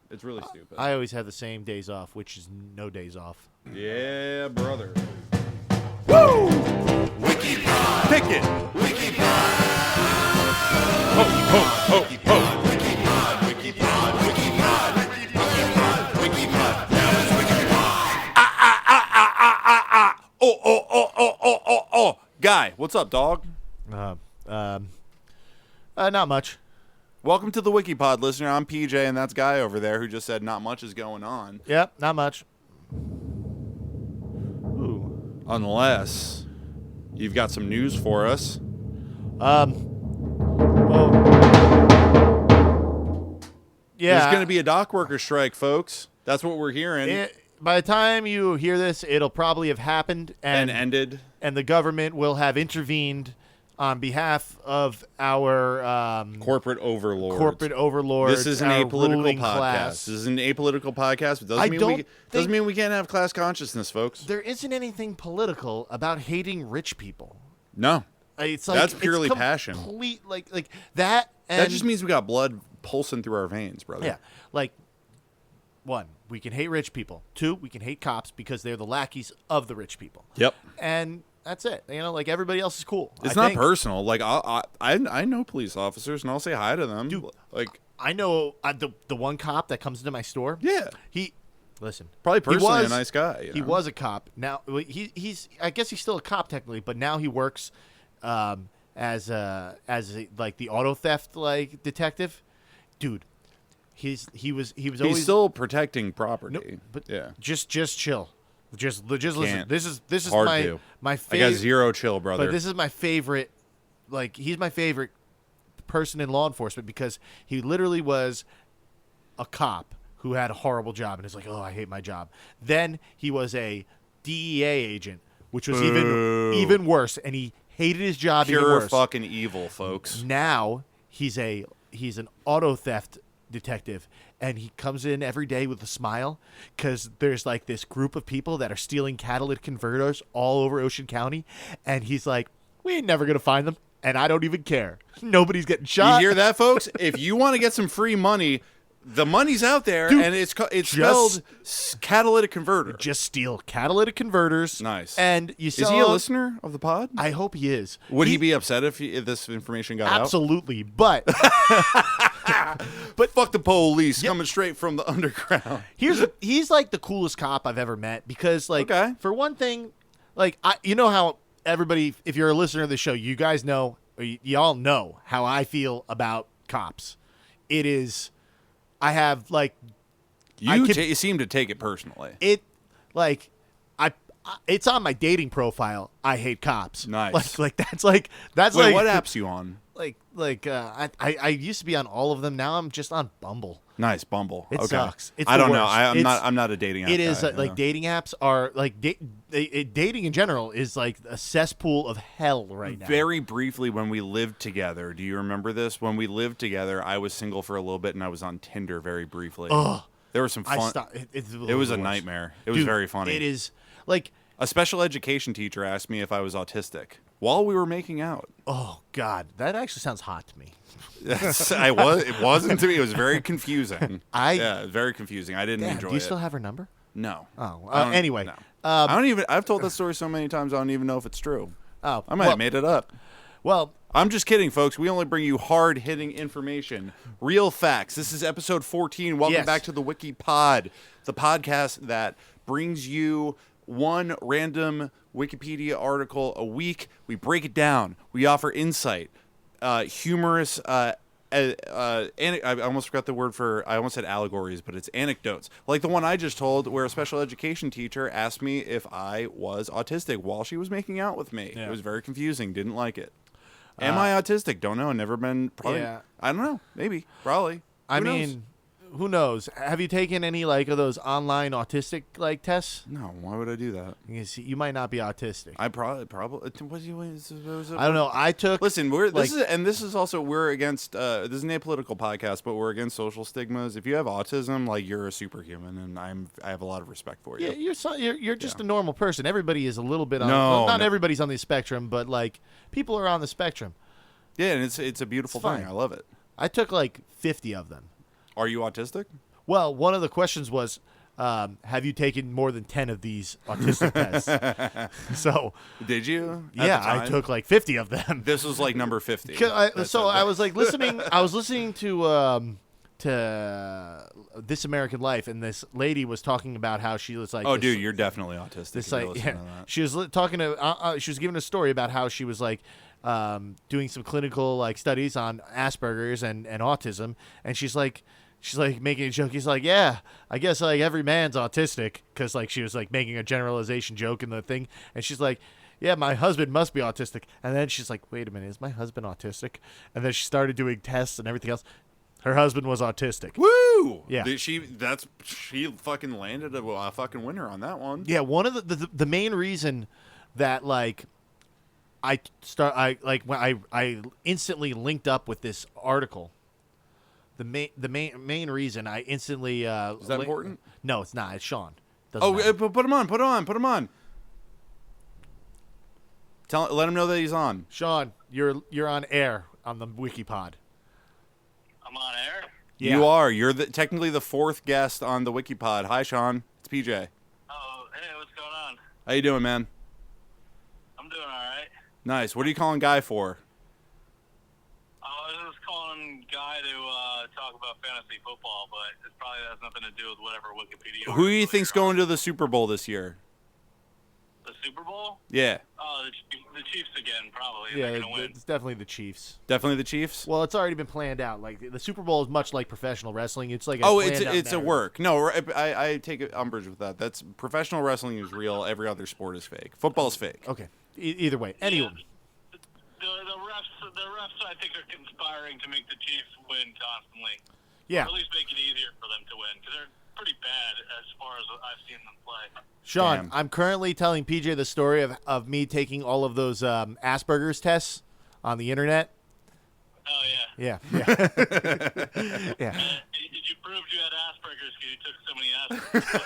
It's really stupid. I always have the same days off, which is no days off. Yeah, brother. Woo! Wiki Pod. Pick it. Wiki Pod. Ho, ho, ho, ho. Wiki Pod. Wiki Pod. Wiki Pod. Wiki Pod. Wiki Pod. Now it's Wiki Pod. Oh. Guy, what's up, dog? Not much. Welcome to the WikiPod, listener. I'm PJ, and that's Guy over there who just said not much is going on. Yep, not much. Ooh. Unless you've got some news for us. Well, yeah. There's going to be a dock worker strike, folks. That's what we're hearing. By the time you hear this, it'll probably have happened and ended. And the government will have intervened on behalf of our corporate overlords. This is an apolitical podcast. Class. This is an apolitical podcast. But doesn't mean we can't have class consciousness, folks. There isn't anything political about hating rich people. No, it's like that's purely passion. Like that. And that just means we got blood pulsing through our veins, brother. Yeah, like 1, we can hate rich people. 2, we can hate cops because they're the lackeys of the rich people. Yep. And that's it. You know, like everybody else is cool. It's not personal. Like I know police officers, and I'll say hi to them. Dude, like I know the one cop that comes into my store. Yeah, listen. Probably personally a nice guy. He was a cop. Now he's I guess he's still a cop technically, but now he works as like the auto theft like detective. Dude, he was always still protecting property. No, but yeah, just chill. Just listen. This is hard my favorite. I got zero chill, brother. But this is my favorite. Like, he's my favorite person in law enforcement because he literally was a cop who had a horrible job and is like, oh, I hate my job. Then he was a DEA agent, which was even worse, and he hated his job even worse. Pure fucking evil, folks. Now he's an auto theft detective, and he comes in every day with a smile because there's like this group of people that are stealing catalytic converters all over Ocean County, and he's like, we ain't never gonna find them, and I don't even care. Nobody's getting shot. You hear that, folks? If you want to get some free money, the money's out there. Dude, and it's spelled catalytic converter. Just steal catalytic converters. Nice. And you sell. Is he a listener of the pod? I hope he is. Would he be upset if this information got out? Absolutely, but fuck the police coming straight from the underground. He's like the coolest cop I've ever met because, like, for one thing, like, you know how everybody, if you're a listener of the show, you guys know, or y'all know how I feel about cops. It is, I have like, you seem to take it personally. It's on my dating profile. I hate cops. Nice. Like that's Wait, like what apps you on? I used to be on all of them. Now I'm just on Bumble. Nice, Bumble. It sucks. It's I don't the know. worst. I'm not a dating app. It is guy, like dating apps are like dating in general is like a cesspool of hell right now. Very briefly, when we lived together, do you remember this? When we lived together, I was single for a little bit, and I was on Tinder very briefly. Ugh. There was some fun. It was a nightmare. It was very funny. It is like a special education teacher asked me if I was autistic while we were making out. Oh God, that actually sounds hot to me. It wasn't to me. It was very confusing. It was very confusing. I didn't enjoy it. Do you still have her number? No. Oh, anyway. No. I don't even. I've told that story so many times. I don't even know if it's true. Oh, I might have made it up. Well, I'm just kidding, folks. We only bring you hard-hitting information, real facts. This is episode 14. Welcome back to the WikiPod, the podcast that brings you one random Wikipedia article a week. We break it down. We offer insight, humorous. I almost forgot the word I almost said allegories, but it's anecdotes. Like the one I just told, where a special education teacher asked me if I was autistic while she was making out with me. Yeah. It was very confusing. Didn't like it. Am I autistic? Don't know. Never been. Probably. Yeah. I don't know. Maybe. Probably. Who knows? Have you taken any like of those online autistic like tests? No. Why would I do that? You might not be autistic. I probably. I don't know. I took. Listen, this is also we're against. This is an apolitical podcast, but we're against social stigmas. If you have autism, like you're a superhuman, and I have a lot of respect for you. Yeah, you're just a normal person. Everybody is a little bit on. Not everybody's on the spectrum, but like people are on the spectrum. Yeah, and it's a beautiful thing. I love it. I took like 50 of them. Are you autistic? Well, one of the questions was, have you taken more than 10 of these autistic tests? So, Did you? At yeah, the I time? took like 50 of them. This was like number 50. I was like listening. I was listening to This American Life, and this lady was talking about how she was like, Oh, this, dude, you're definitely autistic. this if you're like, listening yeah, to that. she was talking to. She was giving a story about how she was like doing some clinical like studies on Asperger's and autism, and she's like making a joke. He's like, yeah, I guess like every man's autistic, because like she was like making a generalization joke in the thing, and she's like, yeah, my husband must be autistic. And then she's like, wait a minute, is my husband autistic? And then she started doing tests and everything else. Her husband was autistic. Woo! Yeah. She fucking landed a fucking winner on that one. Yeah, one of the main reason that like I instantly linked up with this article. The main reason I instantly Is that important? No, it's not. It's Sean. Doesn't Oh, matter. put him on. Put him on. Let him know that he's on. Sean, you're on air on the WikiPod. I'm on air? Yeah. You are. You're technically the fourth guest on the WikiPod. Hi, Sean. It's PJ. Oh, hey, what's going on? How you doing, man? I'm doing all right. Nice. What are you calling Guy for? I was just calling Guy to talk about fantasy football, but it probably has nothing to do with whatever Wikipedia. Who do you article think's you're on. going to the Super Bowl this year? The Super Bowl? Yeah, Oh, the Chiefs again, probably. Yeah, They're gonna win. it's definitely the Chiefs. definitely the Chiefs. Well, it's already been planned out. Like the Super Bowl is much like professional wrestling. It's like It's planned out a narrative. work. No, I take umbrage with that. That's professional wrestling is real. Every other sport is fake. Football's fake. Okay. Either way, anyway. The refs, I think, are conspiring to make the Chiefs win constantly. Yeah, Or at least make it easier for them to win, because they're pretty bad as far as I've seen them play. Sean, Damn. I'm currently telling PJ the story of me taking all of those Asperger's tests on the internet. Oh, yeah. Yeah, yeah, yeah. Did you prove you had Asperger's because you took so many Asperger's?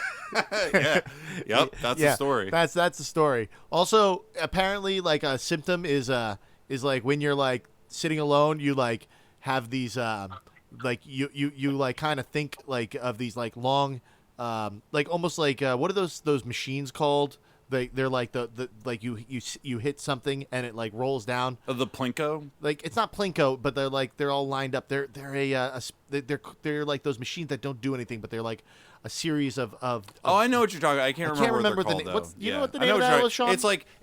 Yeah. Yep. That's Yeah, the story. That's the story. Also, apparently, like a symptom is like when you're like sitting alone, you like have these like you like kind of think like of these like long like almost like what are those machines called? They're like the like you hit something and it like rolls down. The Plinko. Like it's not Plinko, but they're all lined up. They're they're like those machines that don't do anything, but they're like a series of Oh, I know what you're talking about. I can't remember what they're the called, name. though. You know what the I name of what that you're was, Sean?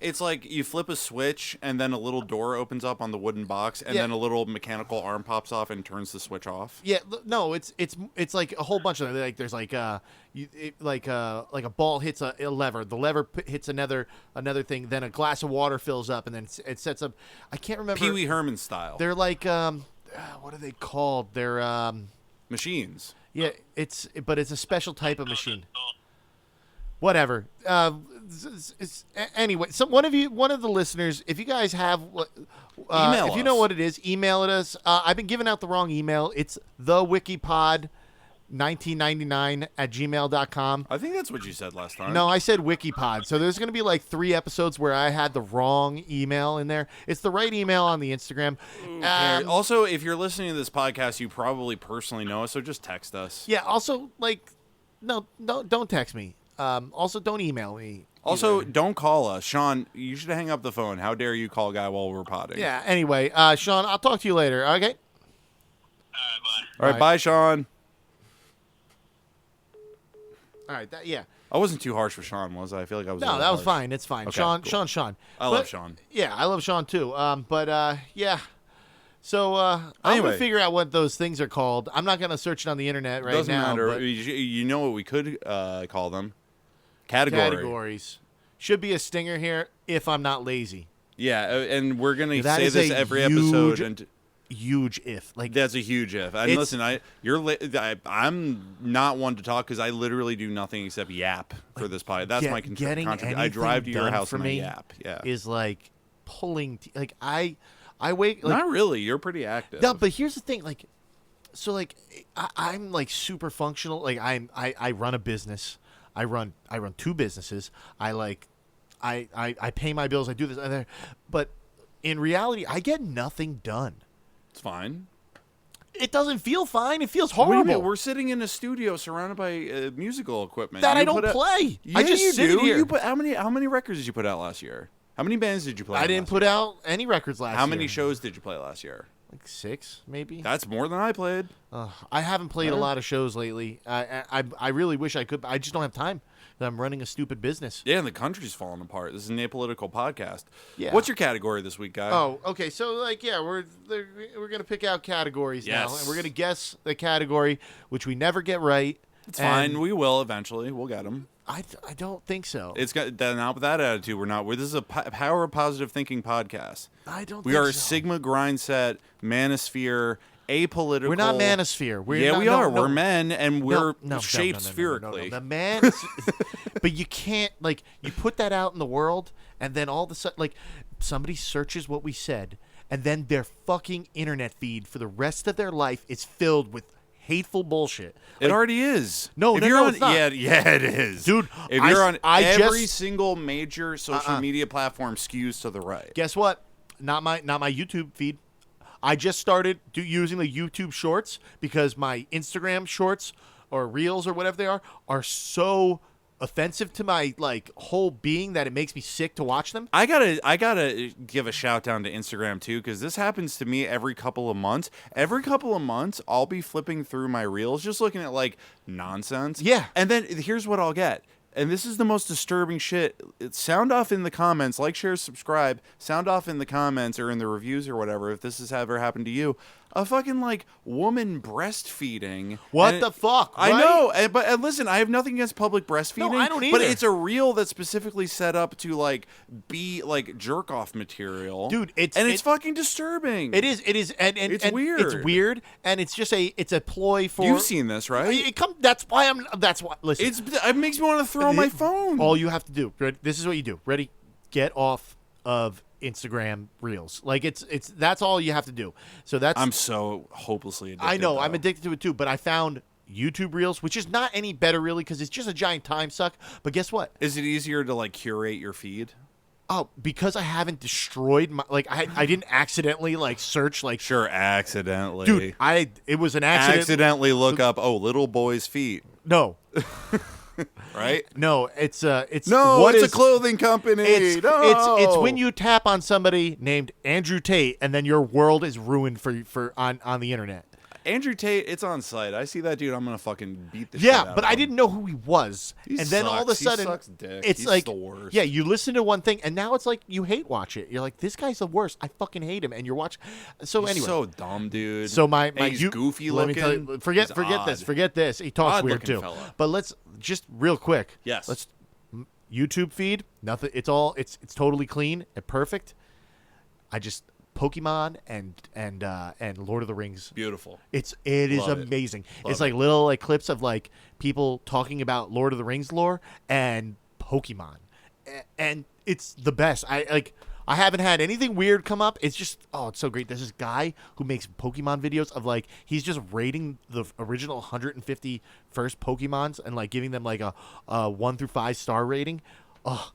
It's like you flip a switch and then a little door opens up on the wooden box and Yeah. then a little mechanical arm pops off and turns the switch off. Yeah, no, it's like a whole bunch of them. Like there's like like a ball hits a lever, the lever hits another thing, then a glass of water fills up, and then it sets up. I can't remember. Pee Wee Herman style. They're like what are they called? They're Machines. yeah, but it's a special type of machine. Whatever. Anyway, so one of the listeners, if you guys have, Email if you know us. what it is, email it us. I've been giving out the wrong email. It's thewikipod1999@gmail.com. I think that's what you said last time. No, I said Wikipod. So there's going to be like 3 episodes where I had the wrong email in there. It's the right email on the Instagram. Also, if you're listening to this podcast, you probably personally know us, so just text us. Yeah. Also, like, no, don't text me. Also, don't email me. Also, either. don't call us. Sean, you should hang up the phone. How dare you call Guy while we're potting? Yeah. Anyway, Sean, I'll talk to you later. Okay. All right, bye. All right, Bye. bye, Sean. All right. Yeah. I wasn't too harsh with Sean, was I? I feel like I was. a No, little that was harsh. fine. It's fine. Okay, Sean, cool. Sean. I love But- Sean. Yeah, I love Sean too. Yeah. So I'm Anyway. gonna figure out what those things are called. I'm not gonna search it on the internet right Doesn't now. matter. but You know what we could call them? Category. categories should be a stinger here if I'm not lazy. Yeah, and we're gonna That say is this a every huge- episode, and Huge if like that's a huge if. And It's- listen, I'm not one to talk because I literally do nothing except yap for this pod. That's my getting contribution. I drive to anything your done house for and I me yap. Yeah, is like pulling like I wake like not really. You're pretty active. no, but here's the thing like so like I'm like super functional. Like I run a business. I run 2 businesses. I pay my bills. I do this other, but in reality, I get nothing done. It's fine. It doesn't feel fine. It feels What do you horrible. mean? We're sitting in a studio surrounded by musical equipment That You I don't put out- play. Yeah, I just you sit do. here. You put how many records did you put out last year? How many bands did you play? I in didn't last put year? out any records last year. How many shows did you play last year? Like 6, maybe. That's more than I played. I haven't played a lot of shows lately. I really wish I could. I just don't have time. I'm running a stupid business. Yeah, and the country's falling apart. This is an apolitical podcast. Yeah. What's your category this week, guy? Oh, okay. So, like, yeah, we're gonna pick out categories now, Yes. and we're gonna guess the category, which we never get right. It's And fine. We will eventually. We'll get them. I don't think so. It's got not with that attitude. We're not. This is a power of positive thinking podcast. I don't. We think are so. Sigma Grindset, Manosphere, apolitical. We're not manosphere. We are. We're men, and we're no, shaped no. spherically. The man, but you can't like you put that out in the world, and then all of a sudden, like somebody searches what we said, and then their fucking internet feed for the rest of their life is filled with hateful bullshit. It already is. No, if no, you're no, on, it's not. Yeah, it is, Dude, If I you're s- on I every just- single major social media platform, skews to the right. Guess what? Not my YouTube feed. I just started using the YouTube Shorts because my Instagram Shorts or Reels or whatever they are so offensive to my like whole being that it makes me sick to watch them. I gotta give a shout down to Instagram too, because this happens to me every couple of months. Every couple of months, I'll be flipping through my reels, just looking at like nonsense. Yeah. And then here's what I'll get. And this is the most disturbing shit. Sound off in the comments, like, share, subscribe. Sound off in the comments or in the reviews or whatever if this has ever happened to you. A fucking like woman breastfeeding. What And the fuck? I right? know, but listen, I have nothing against public breastfeeding. I don't But either. it's a reel that's specifically set up to like be like jerk off material, Dude, it's fucking disturbing. It is, and It's and weird. It's weird, and it's just it's a ploy for. You've seen this, right? That's why. Listen. It makes me want to throw my phone. All you have to do. This is what you do. Ready? Get off of Instagram Reels. Like it's that's all you have to do. So that's. I'm so hopelessly addicted. I know. though. I'm addicted to it too. But I found YouTube Reels, which is not any better really, because it's just a giant time suck. But guess what? Is it easier to like curate your feed? Oh, because I haven't destroyed my I didn't accidentally like search like. Sure, accidentally. Dude, it was an accident. accidentally look up little boy's feet, No. right? No, it's No, what it's is- a clothing company. It's when you tap on somebody named Andrew Tate and then your world is ruined for on the internet. Andrew Tate. It's on site. I see that dude. I'm gonna fucking beat the shit Yeah, out but of I him. didn't know who he was. He and then all of a sucks. He sudden sucks dick. it's He's like the worst. Yeah, you listen to one thing and now it's like you hate watch it. You're like, this guy's the worst. I fucking hate him. And you're watching. So He's anyway, so dumb, dude. so my And he's goofy let looking. Me tell you, forget He's this. odd. Forget this. He talks weird Odd-looking too. fella. But let's just real quick. Yes. Let's YouTube feed. Nothing. It's totally clean and perfect. I just Pokemon and Lord of the Rings. Beautiful. It is Love it. amazing. Love It's like little like clips of like people talking about Lord of the Rings lore and Pokemon, and it's the best. I haven't had anything weird come up. It's just it's so great. There's this guy who makes Pokemon videos of like he's just rating the original 150 first Pokemons and like giving them like a 1 through 5 star rating. Oh,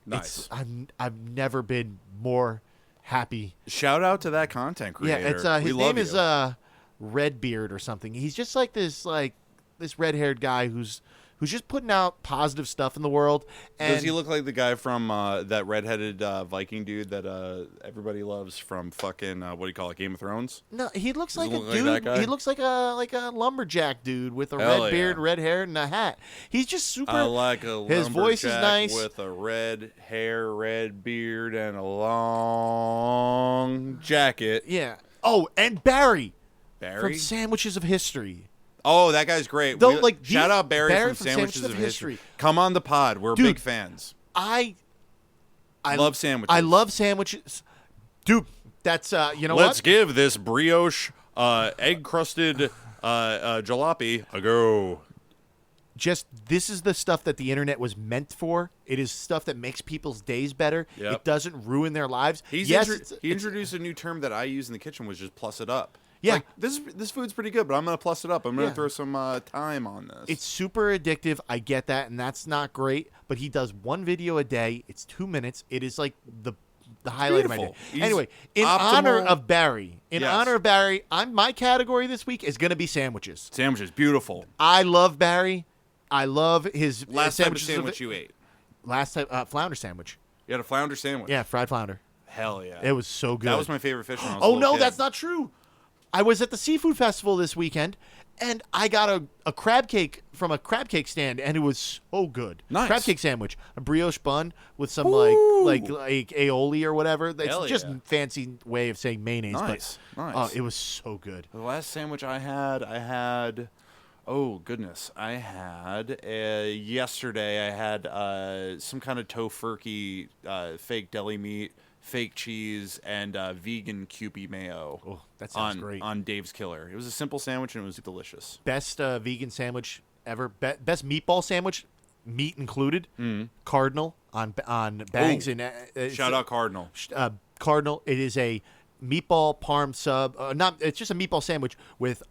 Nice. I've never been more happy. Shout out to that content creator. Yeah, it's We his love name is you. Redbeard or something. He's just like this red-haired guy who's just putting out positive stuff in the world. And Does he look like the guy from that redheaded Viking dude that everybody loves from fucking what do you call it, Game of Thrones? No, he looks Does like he a look like dude. that guy? He looks like a lumberjack dude with a Hell red beard, yeah. red hair, and a hat. He's just super. I like a His voice is lumberjack nice. with a red hair, red beard, and a long jacket. Yeah. Oh, and Barry Barry. from Sandwiches of History. Oh, that guy's great. Though, like, shout these- out Barry Barry from from Sandwiches of History. Come on the pod. We're Dude, big fans. I Love sandwiches. I love sandwiches, dude. That's you know Let's what? give this brioche egg crusted jalopy a go. Just this is the stuff that the internet was meant for. It is stuff that makes people's days better. Yep. It doesn't ruin their lives. He it's- introduced a new term that I use in the kitchen, was just plus it up. Yeah. Like, this food's pretty good, but I'm gonna plus it up. I'm gonna Yeah. throw some thyme on this. It's super addictive. I get that, and that's not great. But he does one video a day. It's 2 minutes. It is like the the highlight of my day. beautiful. He's Anyway, in optimal. honor of Barry, Yes. my category this week is going to be sandwiches. Sandwiches, beautiful. I love Barry. I love his Last type of sandwiches. sandwich you ate. Last time, flounder sandwich. You had a flounder sandwich. Yeah, fried flounder. Hell yeah. It was so good. That was my favorite fish when I was a Oh little no, kid. that's not true. I was at the seafood festival this weekend, and I got a crab cake from a crab cake stand, and it was so good. Nice. Crab cake sandwich, a brioche bun with some Ooh. like aioli or whatever. It's Hell just yeah. fancy way of saying mayonnaise. Nice, but nice. it was so good. The last sandwich I had, oh goodness, I had yesterday. I had some kind of tofurkey, fake deli meat, fake cheese, and vegan Kewpie mayo. Oh, that sounds great. On Dave's Killer. It was a simple sandwich and it was delicious. Best vegan sandwich ever. Best meatball sandwich, meat included. Cardinal on Bangs. Ooh. And Shout out Cardinal. Cardinal. It is a meatball parm sub. It's just a meatball sandwich with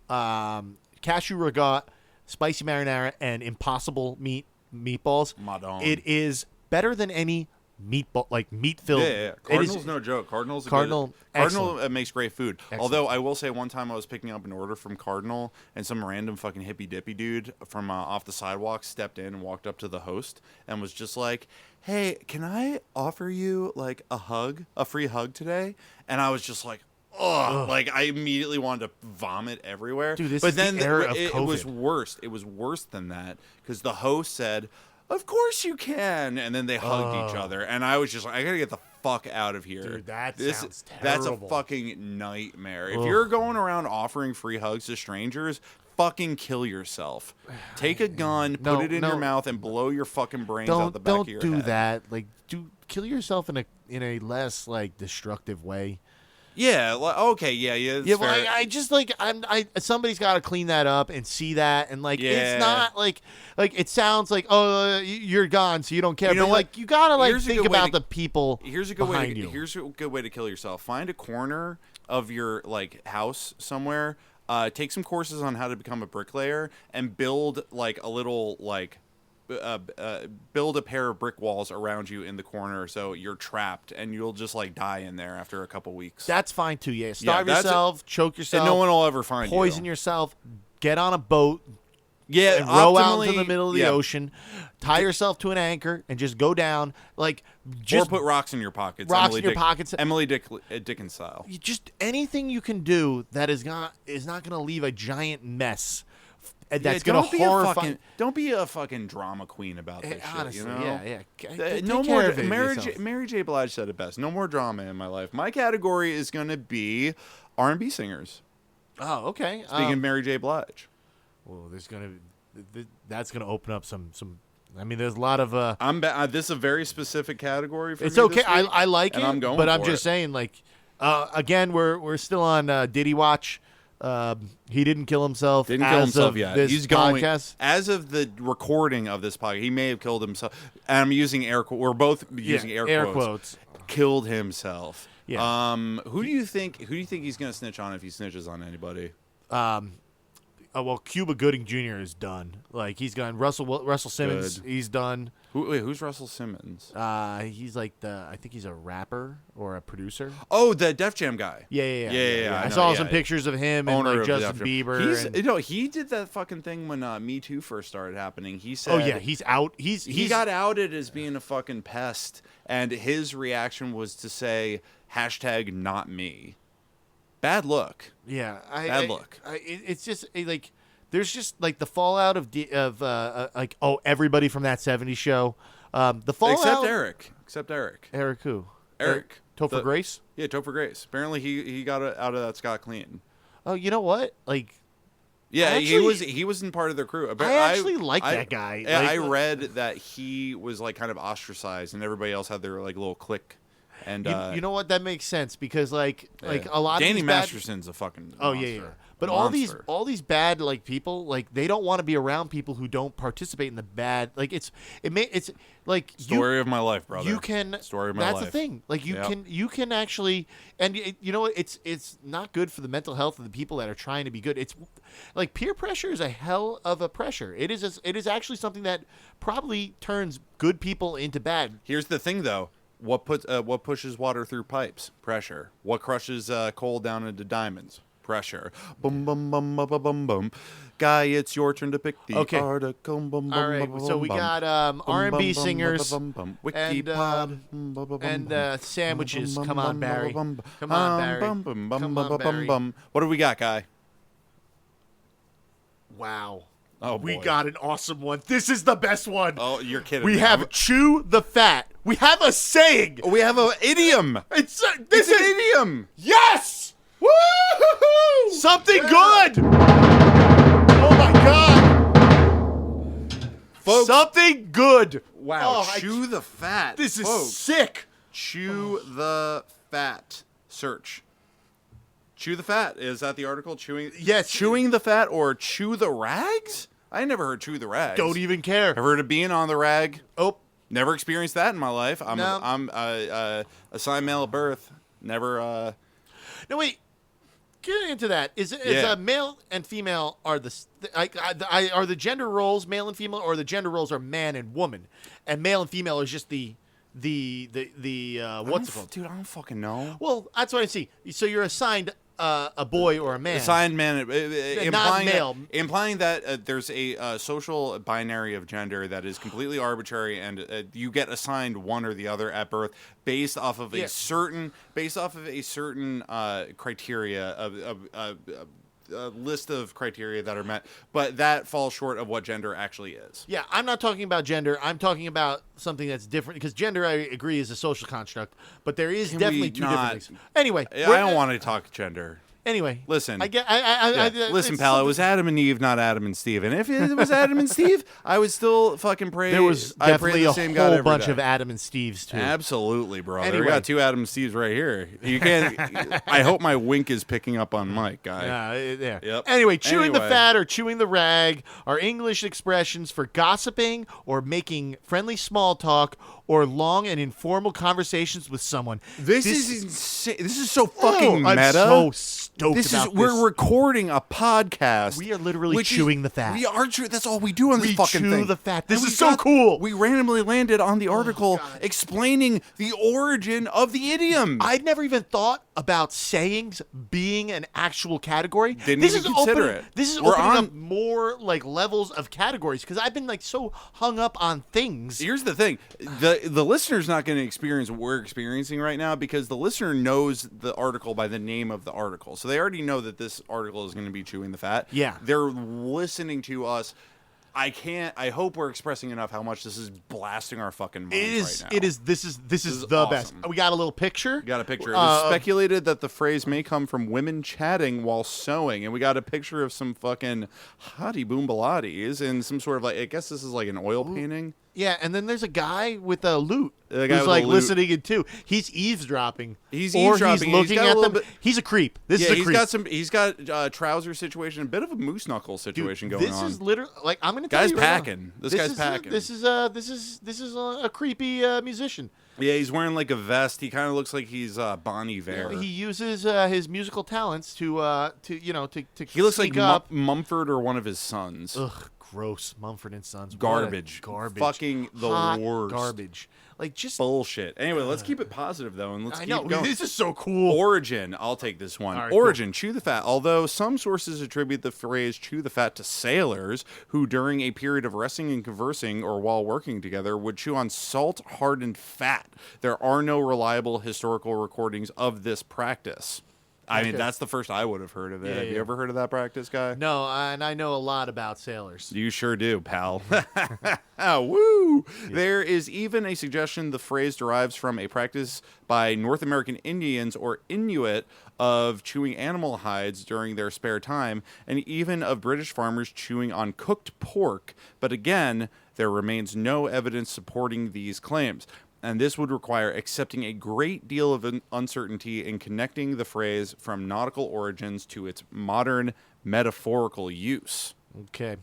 cashew ragout, spicy marinara, and impossible meatballs. Madame. It is better than any meatball, like meat filled. Yeah. Cardinal's no joke. Cardinal Cardinal, makes great food. Excellent. Although I will say, one time I was picking up an order from Cardinal, and some random fucking hippy dippy dude from off the sidewalk stepped in and walked up to the host and was just like, "Hey, can I offer you like a free hug today?" And I was just like, "Ugh!" Like I immediately wanted to vomit everywhere. Dude, this but is then the era of it was COVID. worse. It was worse than that because the host said, "Of course you can," and then they hugged each other, and I was just like, "I gotta get the fuck out of here." Dude, that sounds That's a terrible. fucking nightmare. If you're going around offering free hugs to strangers, fucking kill yourself. Take a gun, No, put it in no. your mouth, and blow your fucking brains out the back Don't of your do head. that. Like, kill yourself in a less like destructive way. Yeah. Okay. Yeah. Yeah. That's Yeah, well, fair. I just like somebody's got to clean that up and see that, and like Yeah. it's not like it sounds like you're gone, so you don't care. You know but what? like you gotta like Here's a think good way about to- the people Here's a good way. behind To, you. here's a good way to kill yourself. Find a corner of your like house somewhere. Take some courses on how to become a bricklayer and build like a little like. Build a pair of brick walls around you in the corner so you're trapped and you'll just like die in there after a couple weeks. That's fine too. Yeah, starve that's yourself, choke yourself, and no one will ever find poison you. yourself, get on a boat, Yeah, and row out into optimally- the middle of the yeah. ocean, tie yourself to an anchor, and just go down. Like just or put rocks in your pockets. Rocks Emily in your Dick- pockets. Emily Dickens style. just anything you can do that is not going to leave a giant mess. That's Yeah, going to horrify. Don't be a fucking drama queen about this Honestly, shit. You know? yeah. Take No care more. of it yourself. Mary J. Blige said it best. No more drama in my life. My category is going to be R&B singers. Oh, okay. Speaking of Mary J. Blige, well, that's gonna open up some. I mean, there's a lot of. this is a very specific category for It's me okay. this week, I like and it, I'm going but I'm for just it. saying, like, again, we're still on Diddy watch. He didn't kill himself. Didn't kill as himself of yet. This He's going podcast. as of the recording of this podcast. He may have killed himself. And I'm using air. We're both using air quotes. Killed himself. Yeah. Who do you think he's gonna snitch on if he snitches on anybody? Well, Cuba Gooding Jr. is done. Like he's gone. Russell Simmons, Good. he's done. Who's Russell Simmons? He's like I think he's a rapper or a producer. Oh, the Def Jam guy. Yeah. I know, saw yeah. some pictures of him and Owner like of Justin Def Jam. Bieber. He's and- he did that fucking thing when Me Too first started happening. He said, oh yeah, he's out. he got outed as being a fucking pest, and his reaction was to say hashtag not me. Bad look. Yeah, Bad look. It's just like there's just like the fallout of like everybody from that '70s show. The fallout. Except Eric. Eric who? Eric. Topher Grace. Yeah, Topher Grace. Apparently he got out of that scot clean. Oh, you know what? Like, Yeah, Actually- he wasn't part of the crew. I actually like that guy. Yeah, Like- I read that he was like kind of ostracized, and everybody else had their like little clique. And you know what? That makes sense because like a lot Danny of these bad- Masterson's a fucking Oh monster. yeah. But Monster. all these bad like people like they don't want to be around people who don't participate in the bad. Like it's like Story of my life, brother. You can. Story of my that's life. the thing. Like Yep. you can actually, and you know what? It's not good for the mental health of the people that are trying to be good. It's like peer pressure is a hell of a pressure. It is actually something that probably turns good people into bad. Here's the thing, though. What pushes water through pipes? Pressure. What crushes coal down into diamonds? Pressure. Boom, boom, boom, boom, boom, boom, boom. Guy, it's your turn to pick the article. Boom, boom, All right, boom, so we boom, got boom, R&B boom, singers boom, boom, boom. and sandwiches. Come on, Barry. Come on, Barry. Come on, Barry. What do we got, Guy? Wow. Oh, we boy. got an awesome one. This is the best one. Oh, you're kidding We me. have chew the fat. We have a saying. We have an idiom. It's It's an idiom. Yes. Woo! Something good. Oh my God. Folks. Something good. Wow. Oh, Chew the fat. This is Folks. sick. Chew the fat. Search. Chew the fat. Is that the article? Yes. Chewing the fat or chew the rags? I never heard chew the rags. Don't even care. I've heard of being on the rag. Oh. Never experienced that in my life. I'm No. assigned male at birth. Never. No, wait. Getting into that, is Yeah. male and female are are the gender roles male and female, or the gender roles are man and woman, and male and female is just the what's it called? Dude, I don't fucking know. Well, that's what I see. So you're assigned a boy or a man. Assigned man, implying male. that there's a social binary of gender that is completely arbitrary, and you get assigned one or the other at birth based off of a certain criteria of a list of criteria that are met, but that falls short of what gender actually is. Yeah, I'm not talking about gender. I'm talking about something that's different, because gender, I agree, is a social construct, but there is definitely two different things. Anyway, I don't want to talk gender. Anyway, listen. I get. Listen, it's pal. It something- was Adam and Eve, not Adam and Steve. And if it was Adam and Steve, I would still fucking pray. There was I pray definitely the a same God whole every bunch day. of Adam and Steves too. Absolutely, bro. Anyway. We got two Adam and Steves right here. You can't. I hope my wink is picking up on Mike, guy. Yeah. Yep. Anyway, chewing the Anyway. fat or chewing the rag are English expressions for gossiping or making friendly small talk or long and informal conversations with someone. This is insane. This is so fucking I'm meta. so stoked This about is we're this. recording a podcast. We are literally which is- chewing the fat. We are that's all we do on this We fucking chew thing. the fat. This And is we so cool. We randomly landed on the article God. explaining the origin of the idiom. I'd never even thought about sayings being an actual category. Didn't this even is consider opening, it. This is We're opening on- up more like levels of categories, because I've been like so hung up on things. Here's the thing: the listener's not going to experience what we're experiencing right now, because the listener knows the article by the name of the article, so they already know that this article is going to be chewing the fat. Yeah. they're listening to us. I hope we're expressing enough how much this is blasting our fucking minds It is. right now. It is. This is is the awesome. best. We got a little picture. We got a picture. It was Uh, speculated that the phrase may come from women chatting while sewing, and we got a picture of some fucking hottie boom baladies and some sort of I guess this is like an oil painting. Yeah, and then there's a guy with a lute The guy who's with like a lute. listening in too. He's eavesdropping. He's or eavesdropping. He's looking He's got a at little them. bit- He's a creep. This Yeah, is a he's creep. got some. He's got trouser situation, a bit of a moose knuckle Dude, situation going this on. is literally like I'm gonna tell Guy's you right now, packing. This guy's packing. This is a creepy musician. Yeah, he's wearing like a vest. He kind of looks like he's Bon Iver. He uses his musical talents to He looks like sneak up. Mumford or one of his sons. Ugh, gross. Mumford and Sons. What a Garbage. Garbage. Fucking the Hot worst. Garbage. Like just. Bullshit. Anyway, let's keep it positive though, and let's I keep know. going. This is so cool. Origin. I'll take this one. All right, Origin. Chew the fat. Although some sources attribute the phrase chew the fat to sailors who, during a period of resting and conversing or while working together, would chew on salt hardened fat. There are no reliable historical recordings of this practice. I mean, Okay. that's the first I would have heard of it. Yeah, Have you yeah. ever heard of that practice, guy? No, and I know a lot about sailors. You sure do, pal. Woo! There is even a suggestion the phrase derives from a practice by North American Indians or Inuit of chewing animal hides during their spare time, and even of British farmers chewing on cooked pork. But again, there remains no evidence supporting these claims. And this would require accepting a great deal of uncertainty in connecting the phrase from nautical origins to its modern metaphorical use. Okay.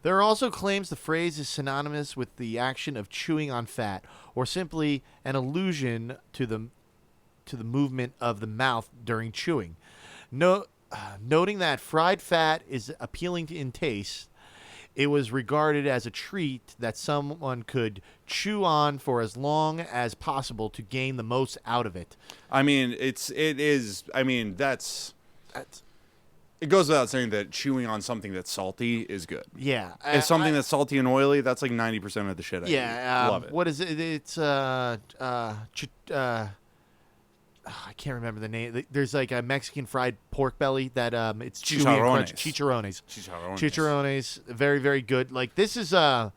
There are also claims the phrase is synonymous with the action of chewing on fat, or simply an allusion to the movement of the mouth during chewing. Noting that fried fat is appealing in taste, it was regarded as a treat that someone could chew on for as long as possible to gain the most out of it. I mean, it is. I mean, that's. It goes without saying that chewing on something that's salty is good. Yeah. And something that's salty and oily, that's like 90% of the shit I eat. Love it. What is it? It's I can't remember the name. There's like a Mexican fried pork belly that it's chewy and crunchy. Chicharrones. Very, very good. Like this is yeah.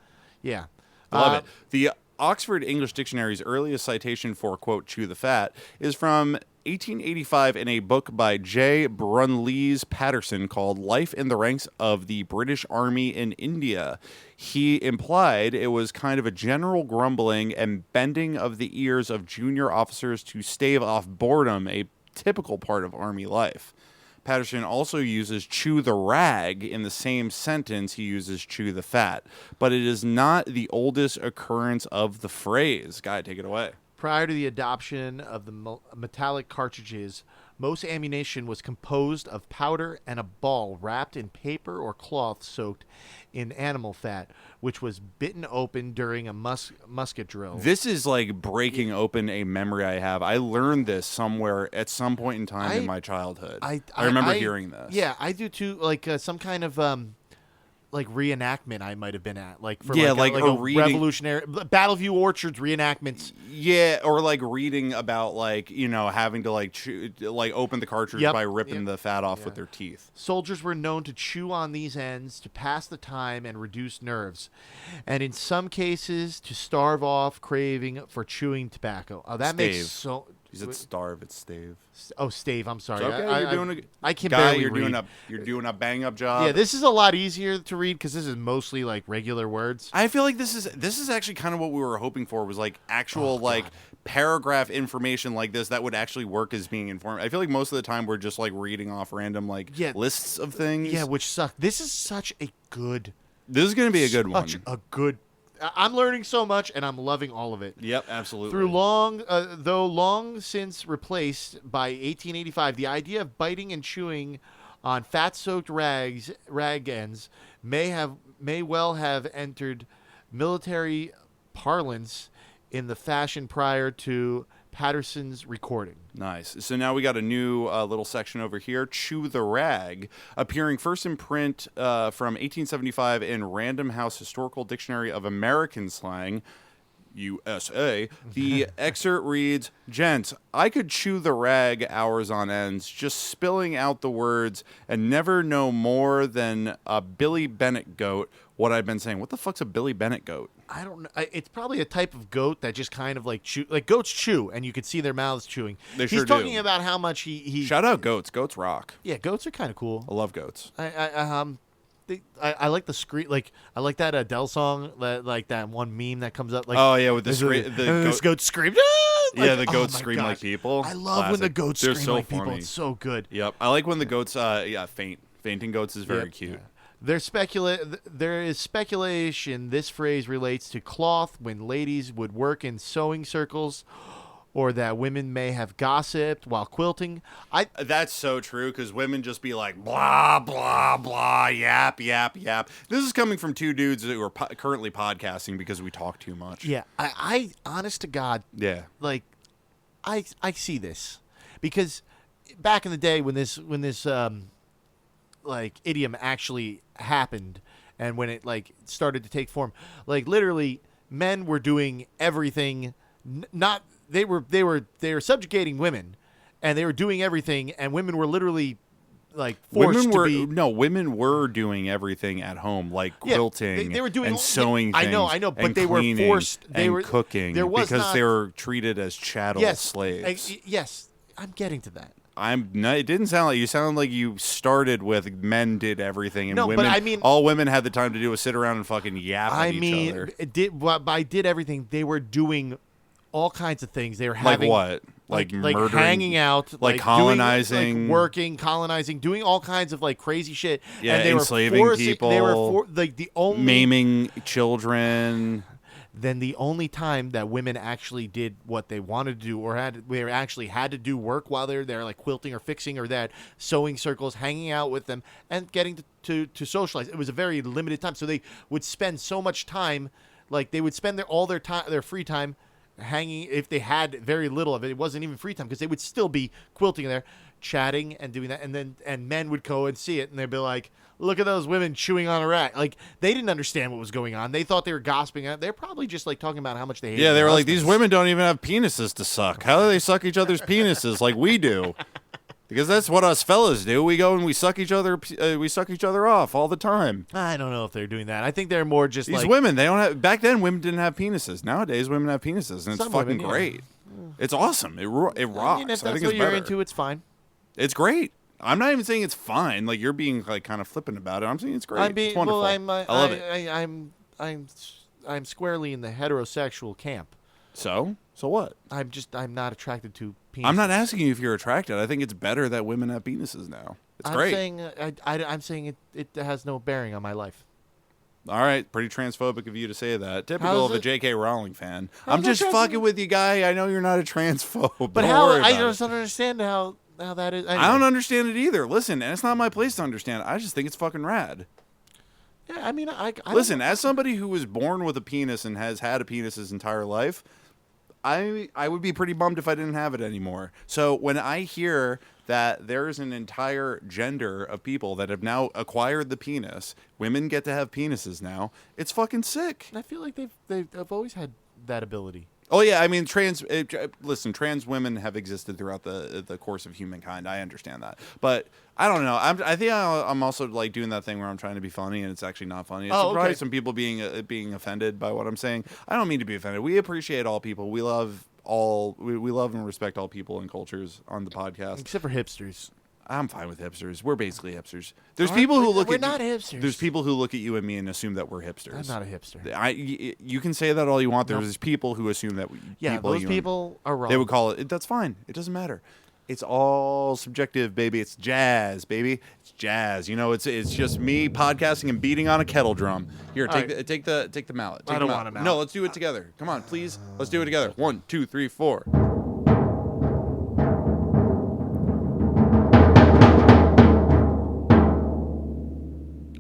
Love it. The Oxford English Dictionary's earliest citation for, quote, chew the fat is from 1885 in a book by J. Brunlees Patterson called Life in the Ranks of the British Army in India. He implied it was kind of a general grumbling and bending of the ears of junior officers to stave off boredom, a typical part of Army life. Patterson also uses chew the rag in the same sentence he uses chew the fat, but it is not the oldest occurrence of the phrase. Guy, take it away. Prior to the adoption of the metallic cartridges, most ammunition was composed of powder and a ball wrapped in paper or cloth soaked in animal fat, which was bitten open during a musket drill. This is like breaking open a memory I have. I learned this somewhere at some point in time in my childhood. I remember hearing this. Yeah, I do too. Like some kind of like reenactment I might have been at, like for yeah, like a revolutionary Battleview Orchards reenactments. Yeah, or like reading about like having to like chew, like open the cartridge by ripping the fat off with their teeth. Soldiers were known to chew on these ends to pass the time and reduce nerves, and in some cases to starve off craving for chewing tobacco. Oh, that makes so. You said starve, it's stave. Oh, stave. I'm sorry. It's okay, I can barely read. You're doing a bang up job. Yeah, this is a lot easier to read because this is mostly like regular words. I feel like this is actually kind of what we were hoping for, was like actual paragraph information like this that would actually work as being informative. I feel like most of the time we're just like reading off random lists of things. Yeah, which suck. This is such a good. This is going to be a good one. Such a good. I'm learning so much, and I'm loving all of it. Yep, absolutely. Though long since replaced by 1885, the idea of biting and chewing on fat-soaked rag ends may well have entered military parlance in the fashion prior to Patterson's recording. Nice. So now we got a new little section over here, Chew the Rag, appearing first in print from 1875 in Random House Historical Dictionary of American Slang, USA. The excerpt reads, "Gents, I could chew the rag hours on ends, just spilling out the words and never know more than a Billy Bennett goat what I've been saying." What the fuck's a Billy Bennett goat? I don't know. It's probably a type of goat that just kind of like chew. Like goats chew, and you could see their mouths chewing. He's talking about how much he. Shout out goats. Goats rock. Yeah, goats are kind of cool. I love goats. I like the scream. Like I like that Adele song. Like that one meme that comes up. Like with the goat scream. Yeah, the goats scream like people. I love when the goats scream like funny. people. It's so good. Yep, I like when the goats faint. Fainting goats is very cute. Yeah. There is speculation this phrase relates to cloth when ladies would work in sewing circles, or that women may have gossiped while quilting. That's so true, because women just be like, blah, blah, blah, yap, yap, yap. This is coming from two dudes who are currently podcasting because we talk too much. Yeah, I honest to God, like, I see this. Because back in the day when this like idiom actually happened, and when it like started to take form, like literally men were doing everything. They were subjugating women, and they were doing everything, and women were literally like forced women were doing everything at home, like quilting, they were doing and sewing things. I know, but they were forced. They were cooking because they were treated as chattel slaves. Yes, I'm getting to that. It didn't sound like you sounded like you started with men did everything, and women. But I mean, all women had the time to do was sit around and fucking yap at each other. I did everything. They were doing all kinds of things. They were having like what? Like murdering, hanging out, like colonizing, doing, working, colonizing, doing all kinds of like crazy shit. Yeah, and they enslaving were people. They were the only maiming children. then the only time that women actually did what they wanted to do or they actually had to do work while they're there, like quilting or fixing or that, sewing circles, hanging out with them, and getting to socialize. It was a very limited time. So they would spend so much time, like they would spend all their time, their free time hanging. If they had very little of it, it wasn't even free time because they would still be quilting there, chatting and doing that. And men would go and see it and they'd be like, look at those women chewing on a rat. Like, they didn't understand what was going on. They thought they were gossiping. They're probably just, like, talking about how much they hate Yeah, they their were like, these husbands. women don't even have penises to suck. How do they suck each other's penises like we do? Because that's what us fellas do. We go and we suck each other off all the time. I don't know if they're doing that. I think they're more just These like... women, they don't have. Back then, women didn't have penises. Nowadays, women have penises, and it's Some fucking women, yeah. great. It's awesome. It rocks. I mean, if I that's think what it's you're better. into, it's fine. It's great. I'm not even saying it's fine. Like, you're being like kind of flippant about it. I'm saying it's great. I'm being... It's wonderful. Well, I love it. I'm squarely in the heterosexual camp. So what? I'm not attracted to penises. I'm not asking you if you're attracted. I think it's better that women have penises now. It's great. I'm saying it has no bearing on my life. All right, pretty transphobic of you to say that. Typical How's of a it- J.K. Rowling fan. How's I'm that just transphobic? fucking with you, guy. I know you're not a transphobe. But don't how... worry I about just it. don't understand how that is... I don't understand it either. Listen, and it's not my place to understand. I just think it's fucking rad. Yeah, I mean, I Listen, as somebody who was born with a penis and has had a penis his entire life, I would be pretty bummed if I didn't have it anymore. So when I hear that there's an entire gender of people that have now acquired the penis, women get to have penises now, it's fucking sick. I feel like they've always had that ability. Oh yeah, I mean, trans women have existed throughout the course of humankind. I understand that, but I don't know. I think I'm also like doing that thing where I'm trying to be funny and it's actually not funny. It's Oh, probably okay. some people being offended by what I'm saying. I don't mean to be offended. We appreciate all people. We love we love and respect all people and cultures on the podcast. Except for hipsters. I'm fine with hipsters. We're basically hipsters. There's Aren't people who we? look We're at not hipsters. There's people who look at you and me and assume that we're hipsters. I'm not a hipster. You can say that all you want. Nope. There's people who assume that Yeah, those you- people are wrong. They would call it. That's fine. It doesn't matter. It's all subjective, baby. It's jazz, baby. It's jazz. You know, it's just me podcasting and beating on a kettle drum. Here, take right. the mallet. Take I don't the want a mallet. No, let's do it together. Come on, please. Let's do it together. 1, 2, 3, 4.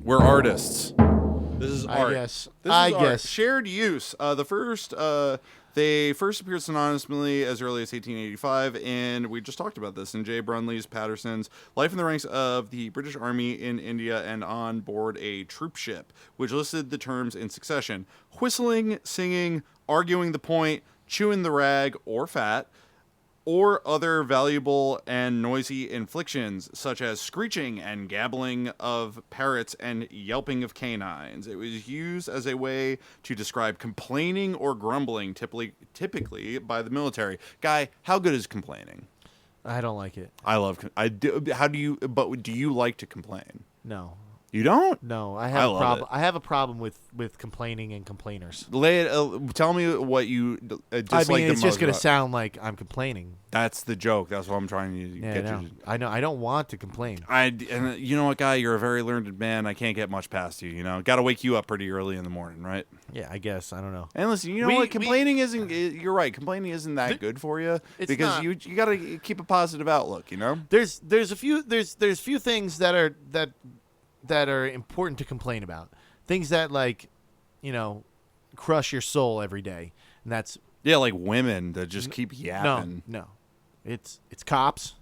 We're artists. This is I art. guess. This is I art. guess. Shared use. They first appeared synonymously as early as 1885, and we just talked about this in J. Brunley's Patterson's Life in the Ranks of the British Army in India and on board a troop ship, which listed the terms in succession: whistling, singing, arguing the point, chewing the rag or fat, or other valuable and noisy inflictions, such as screeching and gabbling of parrots and yelping of canines. It was used as a way to describe complaining or grumbling, typically by the military. Guy, how good is complaining? I don't like it. I love. I do. How do you? But do you like to complain? No. You don't? No, I I have a love problem. it. I have a problem with complaining and complainers. Lay it. Tell me what you dislike I mean, the it's just most gonna about- sound like I'm complaining. That's the joke. That's what I'm trying to Yeah, get no. you. I know. I don't want to complain. And you know what, guy? You're a very learned man. I can't get much past you. You know, got to wake you up pretty early in the morning, right? Yeah, I guess. I don't know. And listen, you know We- what? Complaining isn't. You're right. Complaining isn't that good for you It's because not. you got to keep a positive outlook. You know. There's a few few things that are important to complain about. Things that, like, crush your soul every day, and that's Yeah, like women that just keep yapping. no. It's cops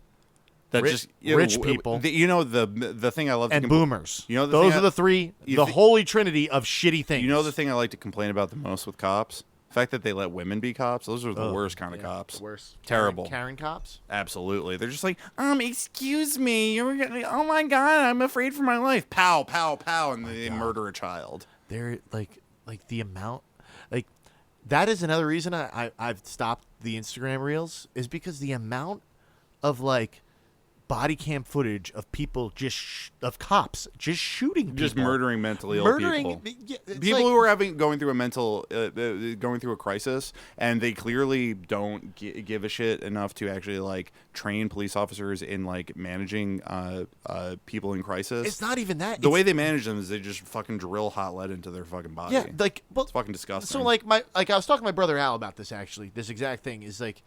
That rich- just rich people. The thing I love and to boomers. You know the those thing are the three, You the thi- holy trinity of shitty things. You know the thing I like to complain about the most with cops? The fact that they let women be cops. Those are the Ugh, worst kind of yeah, cops. the worst. Terrible. Karen cops. Absolutely. They're just like, excuse me. Oh my God, I'm afraid for my life. Pow, pow, pow. And they murder a child. They're like the amount, like, that is another reason I've stopped the Instagram reels, is because the amount of, like, body cam footage of people of cops just shooting people. Just murdering mentally ill people. Yeah, People who are going through a mental, going through a crisis, and they clearly don't give a shit enough to actually like train police officers in like managing people in crisis. It's not even that. The way they manage them is they just fucking drill hot lead into their fucking body. Yeah, like it's fucking disgusting. So I was talking to my brother Al about this actually. This exact thing is like.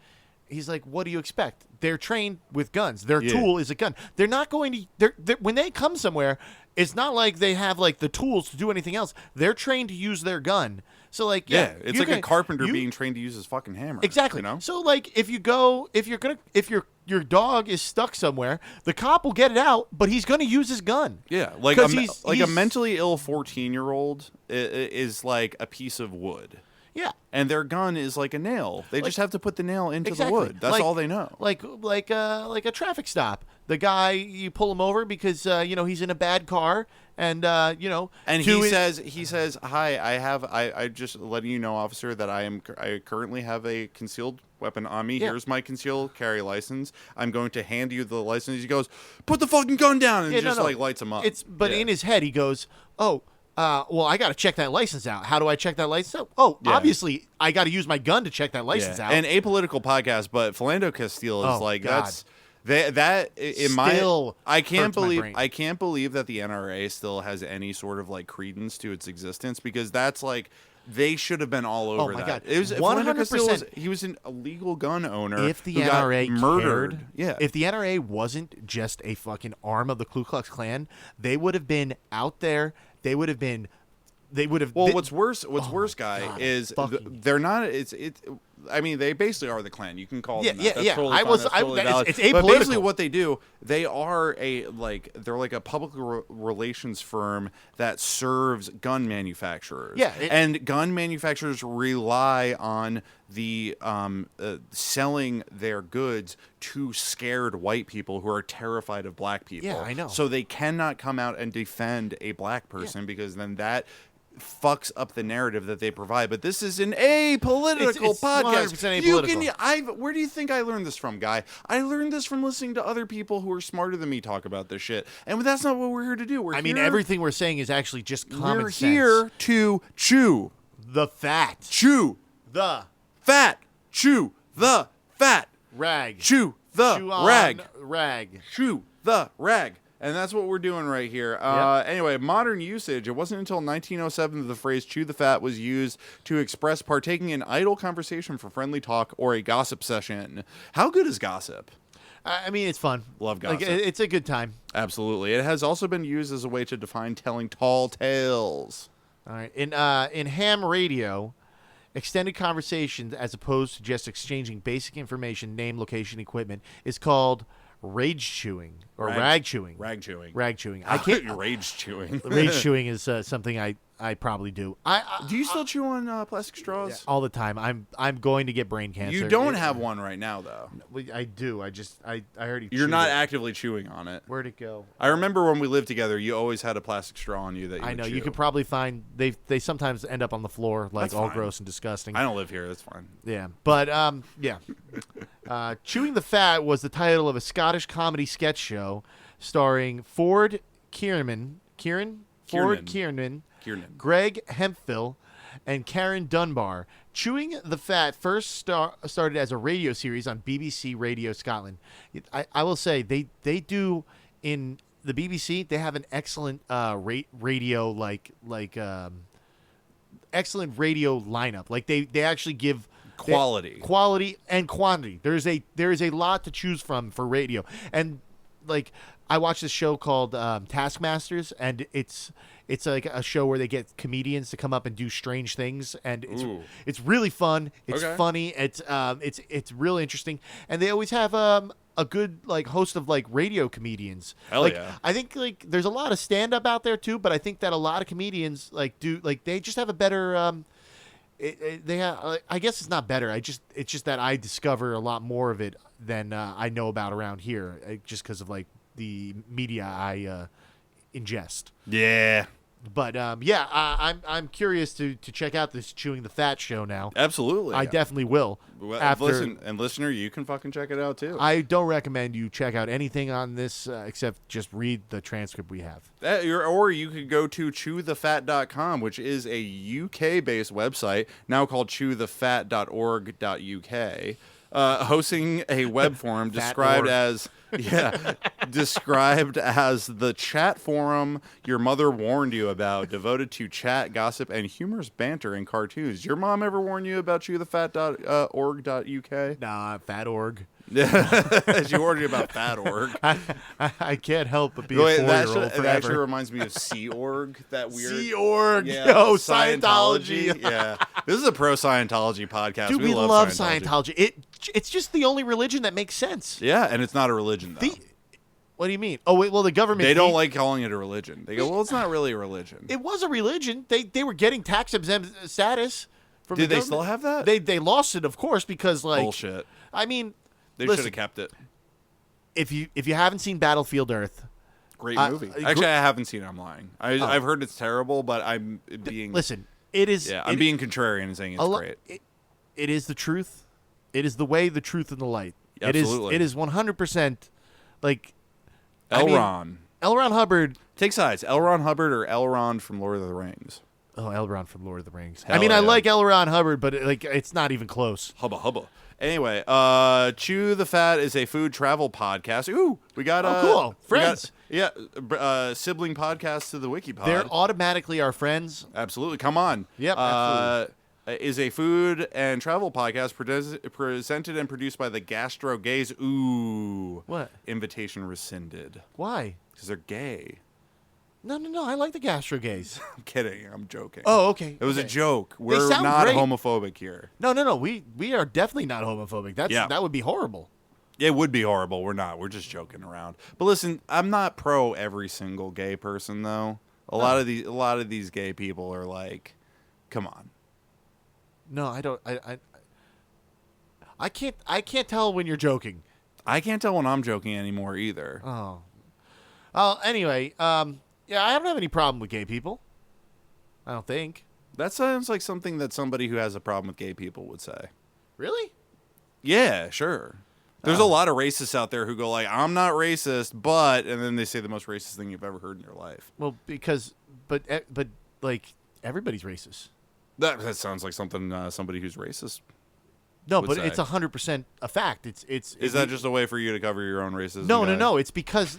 He's like, what do you expect? They're trained with guns. Their tool is a gun. They're not going to. When they come somewhere, it's not like they have like the tools to do anything else. They're trained to use their gun. So like, it's like a carpenter being trained to use his fucking hammer. Exactly. You know? So like, if your dog is stuck somewhere, the cop will get it out, but he's going to use his gun. Yeah, like he's a mentally ill 14-year-old is like a piece of wood. Yeah. And their gun is like a nail. They just have to put the nail into the Exactly. wood. That's all they know. Like a traffic stop. The guy, you pull him over because he's in a bad car, and And he says, "Hi, I just letting you know, officer, that I currently have a concealed weapon on me. Yeah. Here's my concealed carry license. I'm going to hand you the license." He goes, "Put the fucking gun down," and like lights him up. In his head he goes, "Oh, well, I got to check that license out. How do I check that license out? Oh, obviously, I got to use my gun to check that license out." An apolitical podcast, but Philando Castile is like God. that's. I can't believe that the NRA still has any sort of like credence to its existence, because that's like they should have been all over my that. God. It was 100%. He was an illegal gun owner. If the who NRA got murdered, cared, if the NRA wasn't just a fucking arm of the Ku Klux Klan, they would have been out there. They would have. Well, what's worse, guy, God, is they're not. I mean, they basically are the Klan. You can call them that. That's yeah. Totally fine. That's totally valid. It's apolitical. But basically, what they do, they're like a public relations firm that serves gun manufacturers. Yeah, and gun manufacturers rely on the selling their goods to scared white people who are terrified of black people. Yeah, I know. So they cannot come out and defend a black person because then that fucks up the narrative that they provide. But this is an apolitical it's podcast. 100% apolitical. Where do you think I learned this from, Guy? I learned this from listening to other people who are smarter than me talk about this shit. And that's not what we're here to do. Everything we're saying is actually just common sense. We're here to chew the fat. Chew the fat. Chew the fat. Rag. Chew the rag. Rag. Chew the rag. And that's what we're doing right here. Anyway, modern usage. It wasn't until 1907 that the phrase chew the fat was used to express partaking in idle conversation for friendly talk or a gossip session. How good is gossip? I mean, it's fun. Love gossip. It's a good time. Absolutely. It has also been used as a way to define telling tall tales. All right. In ham radio, extended conversations as opposed to just exchanging basic information, name, location, equipment, is called rage chewing or rag chewing. Rag chewing. Rag chewing. I can't. Rage chewing. Rage chewing is something I probably do. Do you still chew on plastic straws? All the time. I'm going to get brain cancer. You don't have one right now, though. I do. I already. You're not actively chewing on it. Where'd it go? I remember when we lived together, you always had a plastic straw on you that you I know. would chew. You could probably find they sometimes end up on the floor like That's all fine. gross and disgusting. I don't live here. That's fine. Yeah, but yeah. Chewing the Fat was the title of a Scottish comedy sketch show starring Ford Kiernan, Greg Hemphill, and Karen Dunbar. Chewing the Fat first started as a radio series on BBC Radio Scotland. I will say they do in the BBC. They have an excellent radio excellent radio lineup. Like they actually give quality and quantity. There is a lot to choose from for radio. And like I watched this show called Taskmasters, and it's like a show where they get comedians to come up and do strange things, and it's really fun. It's funny. It's really interesting, and they always have a good like host of like radio comedians. Hell yeah! I think like there's a lot of stand up out there too, but I think that a lot of comedians they just have a better. I guess it's not better. It's just that I discover a lot more of it than I know about around here, just because of like the media I ingest. Yeah. But I'm curious to check out this Chewing the Fat show now. Absolutely. I definitely will. Listen, and listener, you can fucking check it out too. I don't recommend you check out anything on this except just read the transcript we have. Or you could go to chewthefat.com, which is a UK-based website now called chewthefat.org.uk. Hosting a web forum described as the chat forum your mother warned you about, devoted to chat, gossip, and humorous banter and cartoons. Your mom ever warn you about chewthefat.org.uk? Nah, fat.org. She warned you about fat.org. I can't help but be a 4-year-old forever. That actually reminds me of Sea Org. That weird Sea Org. Yeah, Yo, Scientology. Yeah, this is a pro Scientology podcast. Dude, we love Scientology. It's just the only religion that makes sense. Yeah, and it's not a religion though. What do you mean? Oh, wait, well, the government... They don't like calling it a religion. They go, well, it's not really a religion. It was a religion. They were getting tax-exempt status from the Did they government. still have that? They lost it, of course, because, like... Bullshit. I mean... They listen, should have kept it. If you haven't seen Battlefield Earth... Great movie. Actually, I haven't seen it. I'm lying. I've heard it's terrible, but I'm being... Listen, it is... Yeah, I'm being contrarian and saying it's great. It is the truth. It is the way, the truth, and the light. Absolutely. It is 100%, like... L. Ron. L. Ron Hubbard... Take sides. L. Ron Hubbard or L. Ron from Lord of the Rings? Oh, L. Ron from Lord of the Rings. Hell I yeah. like L. Ron Hubbard, but it's not even close. Hubba hubba. Anyway, Chew the Fat is a food travel podcast. Ooh, we got cool. Friends. Sibling podcast to the wiki pod. They're automatically our friends. Absolutely. Come on. Yep, absolutely. Is a food and travel podcast presented and produced by the Gastro Gays. Ooh. What? Invitation rescinded. Why? Because they're gay. No. I like the Gastro Gays. I'm kidding. I'm joking. Oh, okay. It was a okay. joke. We're sound not great. homophobic here. No. We are definitely not homophobic. That would be horrible. It would be horrible. We're not. We're just joking around. But listen, I'm not pro every single gay person though. A lot of these gay people are like, come on. No, I don't. I can't tell when you're joking. I can't tell when I'm joking anymore either. Oh. Well, anyway, I don't have any problem with gay people. I don't think. That sounds like something that somebody who has a problem with gay people would say. Really? Yeah, sure. There's a lot of racists out there who go like, I'm not racist, but, and then they say the most racist thing you've ever heard in your life. Well, but like everybody's racist. That sounds like something somebody who's racist. No, would but say. It's 100% a fact. Is that just a way for you to cover your own racism? No. It's because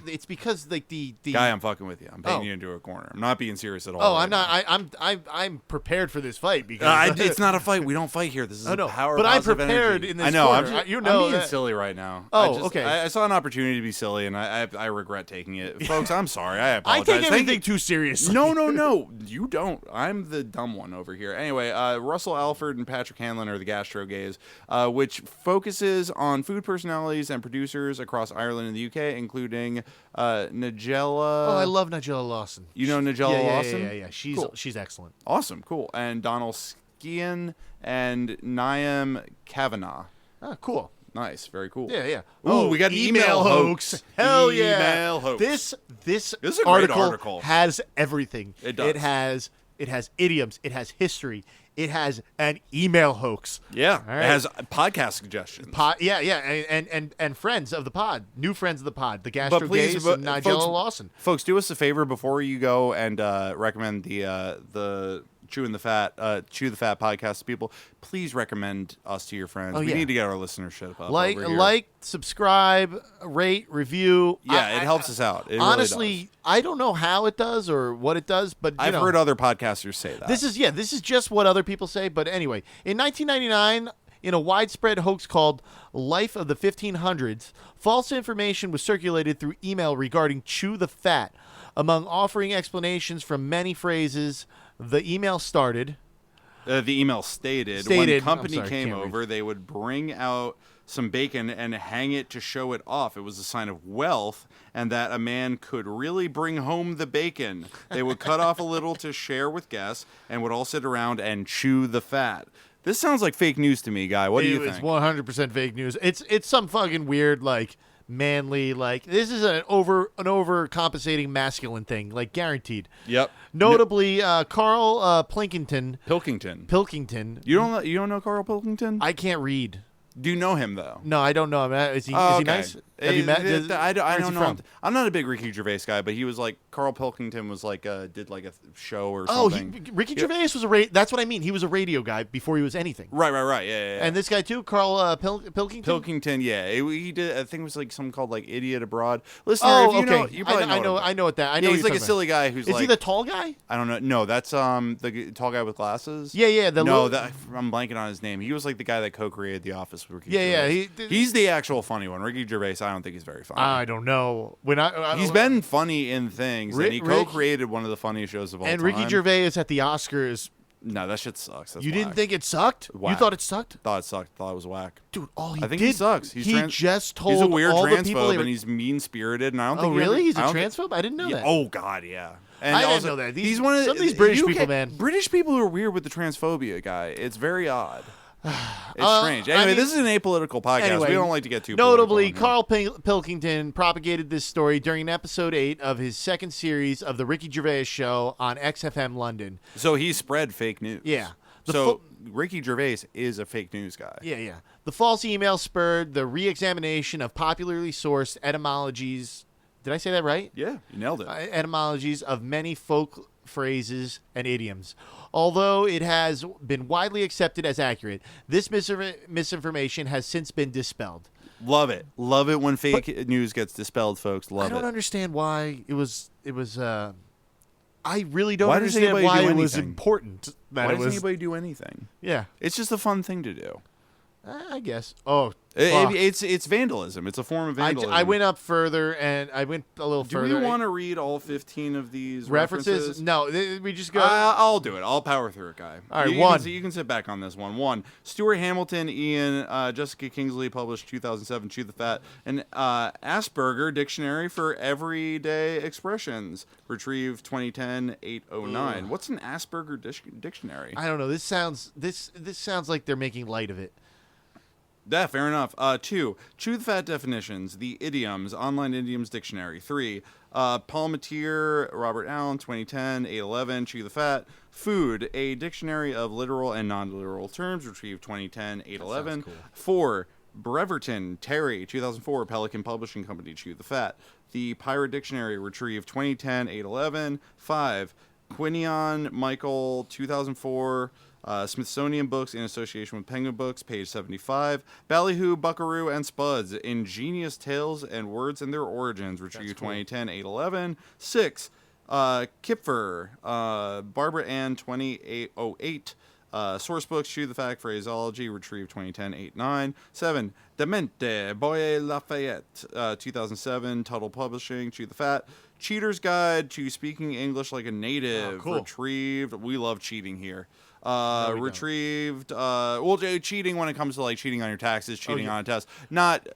like the guy. I'm fucking with you. I'm painting you into a corner. I'm not being serious at all. Oh, I'm not. I'm prepared for this fight because it's not a fight. We don't fight here. This is a power. But I'm positive prepared energy. in this. I know. Corner. I'm being silly right now. Oh, okay. I saw an opportunity to be silly, and I regret taking it, folks. I'm sorry. I apologize. I take everything too seriously. No. You don't. I'm the dumb one over here. Anyway, Russell Alford and Patrick Hanlon are the Gastro Gays, which focuses on food personalities and producers across Ireland and the UK, including Nigella. Oh, I love Nigella Lawson. You know Nigella Lawson? Yeah. She's excellent. Awesome, cool. And Donald Skian and Niam Kavanagh. Oh, cool. Nice, very cool. Yeah. Oh, we got an email hoax. Hell yeah. Email hoax. This is a article, great article. Has everything. It does. It has idioms. It has history. It has an email hoax. Yeah. All right. It has podcast suggestions. And friends of the pod, new friends of the pod, the Gastro Gays and Nigella Lawson. Folks, do us a favor before you go and recommend the Chew the Fat podcast to people. Please recommend us to your friends. We need to get our listenership up. Like, subscribe, rate, review. Yeah, it helps us out. It honestly, really does. I don't know how it does or what it does, but I've heard other podcasters say that. This is just what other people say. But anyway, in 1999, in a widespread hoax called Life of the 1500s, false information was circulated through email regarding Chew the Fat. Among offering explanations from many phrases, the email started. The email stated when company came over, they would bring out some bacon and hang it to show it off. It was a sign of wealth and that a man could really bring home the bacon. They would cut off a little to share with guests and would all sit around and chew the fat. This sounds like fake news to me, Guy. What do you think? It's 100% fake news. It's some fucking weird, like, manly. Like this is an overcompensating masculine thing, like guaranteed. Yep. Notably, Carl Pilkington. You don't know Carl Pilkington? I can't read. Do you know him though? No, I don't know him. Is he okay. nice? Have you met? I don't know. From? I'm not a big Ricky Gervais guy, but he was like Carl Pilkington was like did like a show or Oh, something. Ricky Gervais was that's what I mean. He was a radio guy before he was anything. Right. Yeah. And this guy too, Carl Pilkington. Pilkington, yeah, he did. I think it was like something called like Idiot Abroad. Listener, if you know, you probably know. I know what that. I know. He's like a silly guy who's Is he the tall guy? I don't know. No, that's the tall guy with glasses. Yeah. I'm blanking on his name. He was like the guy that co-created The Office with Ricky Gervais. He's the actual funny one. Ricky Gervais, I don't think he's very funny. I don't know. He's been funny in things, and he co-created one of the funniest shows of all time. And Ricky Gervais at the Oscars. No, that shit sucks. That's you whack. didn't think it sucked? Whack. You thought it sucked? Thought it sucked. Thought it was whack. Dude, I think he sucks. He's just told he's a weird all the people transphobe, and he's mean-spirited, and I don't think he's a transphobe? I didn't know that. Oh, God, yeah. And I didn't also, know that. He's one of some of these British people, man. British people are weird with the transphobia guy. It's very odd. It's strange. Anyway, this is an apolitical podcast. Anyway, we don't like to get too notably, political Carl Pilkington propagated this story during episode 8 of his second series of the Ricky Gervais Show on XFM London. So he spread fake news. Yeah. Ricky Gervais is a fake news guy. Yeah. The false email spurred the re-examination of popularly sourced etymologies. Did I say that right? Yeah, you nailed it. Etymologies of many folk phrases and idioms. Although it has been widely accepted as accurate, this misinformation has since been dispelled. Love it. Love it when fake news gets dispelled, folks. Love it. I don't understand why it was I really don't understand anybody why do it was anything? important. Why does anybody do anything? Yeah. It's just a fun thing to do. I guess. Oh, it's vandalism. It's a form of vandalism. I went up further, and I went a little further. Do we want to read all 15 of these references? No, we just go. I'll do it. I'll power through it, guy. All right, you can sit back on this one. One, Stuart Hamilton, Ian, Jessica Kingsley published 2007, Chew the Fat, an Asperger Dictionary for Everyday Expressions, retrieved 2010, 809. What's an Asperger dictionary? I don't know. This sounds like they're making light of it. Yeah, fair enough. 2, Chew the Fat definitions, the idioms, online idioms dictionary. 3, Palmatier, Robert Allen, 2010, 811, Chew the Fat. Food, a dictionary of literal and non-literal terms, retrieved 2010, 811. Cool. 4, Breverton, Terry, 2004, Pelican Publishing Company, Chew the Fat. The Pirate Dictionary, retrieved 2010, 811. 5, Quinion, Michael, 2004. Smithsonian Books in association with Penguin Books, page 75. Ballyhoo, Buckaroo, and Spuds, Ingenious Tales and Words and Their Origins, retrieved 2010, 811. 6, Kipfer, Barbara Ann, 2808. Sourcebooks, Chew the Fact, Phraseology, retrieved 2010, 8-9. 7, Demente, Boye Lafayette, 2007, Tuttle Publishing, Chew the Fat. Cheater's Guide to Speaking English Like a Native, retrieved. We love cheating here. Retrieved. Cheating when it comes to like cheating on your taxes, cheating on a test, not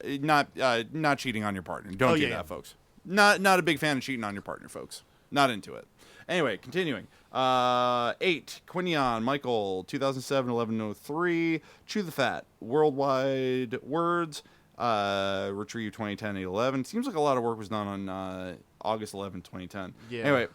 cheating on your partner. Don't do that, folks. Not a big fan of cheating on your partner, folks. Not into it. Anyway, continuing. 8, Quinion, Michael, 2007, 1103. Chew the Fat, Worldwide Words, retrieved 2010, 811. Seems like a lot of work was done on August 11, 2010. Yeah. Anyway,